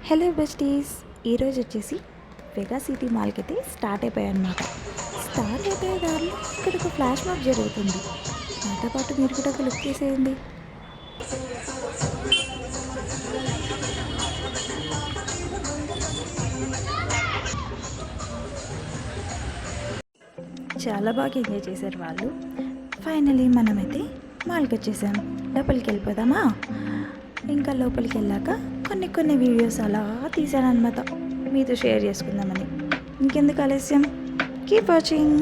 Hello besties, ఈరోజు వచ్చేసి mega city మాల్కి అయితే స్టార్ట్ అయిపోయాయన్నమాట. స్టార్ట్ అయిపోయే దారిలో ఇక్కడ ఒక ఫ్లాష్ మాప్ జరుగుతుంది. నాతో పాటు మీరు కూడా ఒక లుక్ తీసేయండి. చాలా బాగా ఎంజాయ్ చేశారు వాళ్ళు. ఫైనలీ మనమైతే మాల్కి వచ్చేసాం. లోపలికి వెళ్ళిపోదామా? ఇంకా లోపలికి వెళ్ళాక కొన్ని వీడియోస్ అలా తీసానమాట, మీతో షేర్ చేసుకుందామని. ఇంకెందుకు ఆలస్యం, కీప్ వాచింగ్.